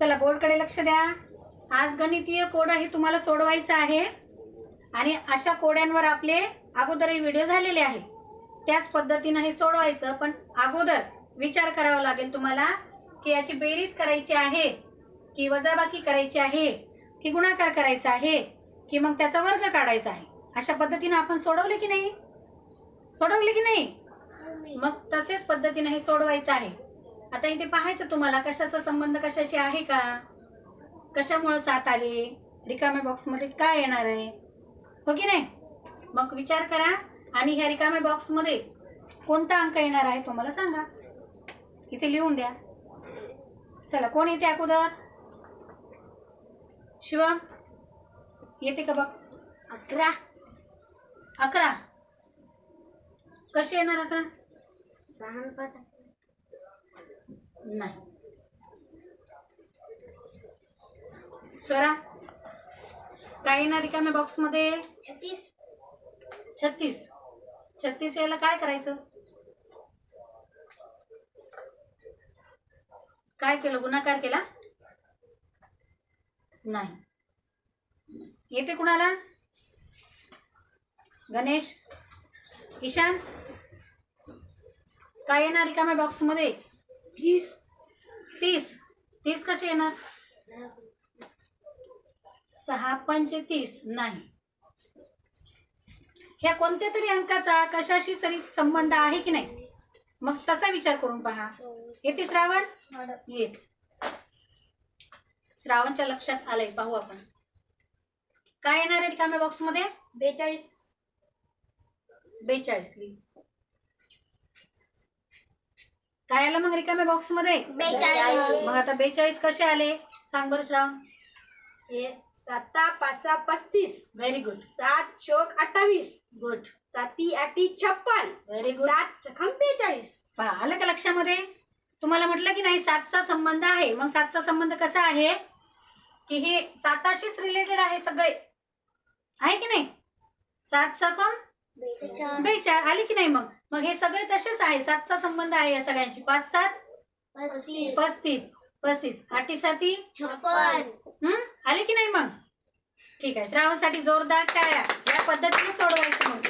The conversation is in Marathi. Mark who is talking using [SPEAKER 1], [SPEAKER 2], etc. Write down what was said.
[SPEAKER 1] चला बोर्डकडे लक्ष द्या. आज गणितीय कोड हे तुम्हाला सोडवायचं आहे आणि अशा कोड्यांवर आपले अगोदरही व्हिडिओ झालेले आहे. त्याच पद्धतीने हे सोडवायचं, पण अगोदर विचार करावा लागेल तुम्हाला की याची बेरीज करायची आहे की वजाबाकी करायची आहे की गुणाकार करायचा आहे की मग त्याचा वर्ग काढायचा आहे. अशा पद्धतीने आपण सोडवले की नाही? सोडवले की नाही? मग तसेच पद्धतीने हे सोडवायचं आहे. आता इथे पाहायचं तुम्हाला कशाचा संबंध कशाशी आहे का, कशामुळे 7 आले, रिकाम्या बॉक्स मध्ये काय येणार आहे, हो की नाही? मग विचार करा आणि ह्या रिकाम्या बॉक्स मध्ये कोणता अंक येणार आहे तो मला सांगा. इथे लिहून द्या. चला कोण येते अगोदर? शिवम येते का बघ?
[SPEAKER 2] 11.
[SPEAKER 1] 11 कसे येणार? 11
[SPEAKER 2] 6 आणि 5
[SPEAKER 1] नाही. स्वरा काय येणार रिकाम्या बॉक्स मध्ये?
[SPEAKER 2] 36.
[SPEAKER 1] 36. 36 याला काय करायचं? काय केलं? गुणाकार केला? नाही. येते कुणाला? गणेश, ईशान काय येणार रिकाम्या बॉक्स मध्ये?
[SPEAKER 2] 30.
[SPEAKER 1] 30. 30 कसे येणार? 6 पंचे 30 नाही. ह्या कोणत्या तरी अंकाचा कशाशी तरी संबंध आहे की नाही? मग तसा विचार करून पहा. येते श्रावण? येत. श्रावणच्या लक्षात आलंय. पाहू आपण काय येणार आहे रिकाम्या बॉक्स मध्ये?
[SPEAKER 2] 42.
[SPEAKER 1] 42 लिह. काय आलं मग रिकाम्या बॉक्स मध्ये?
[SPEAKER 2] 42.
[SPEAKER 1] मग आता 42 कसे आले सांग बरं श्रावण?
[SPEAKER 2] 7 5 35.
[SPEAKER 1] Very good.
[SPEAKER 2] 7 चौक 28.
[SPEAKER 1] गुड.
[SPEAKER 2] 7 8 56.
[SPEAKER 1] Very good.
[SPEAKER 2] 7 सखम 42.
[SPEAKER 1] पहा आलं का लक्षामध्ये? तुम्हाला म्हटलं की नाही 7चा संबंध आहे. मग 7चा संबंध कसा आहे की हे 7शीच रिलेटेड आहे सगळे, आहे की नाही? 7 सकम 42 आली की नाही? मग मग हे सगळे तसेच आहे. 7चा संबंध आहे या सगळ्यांशी. 5 7 35. 35 8 7
[SPEAKER 2] 56.
[SPEAKER 1] आले की नाही? मग ठीक आहे. श्रावणसाठी जोरदार टाळ्या. या पद्धतीने सोडवायचं मग.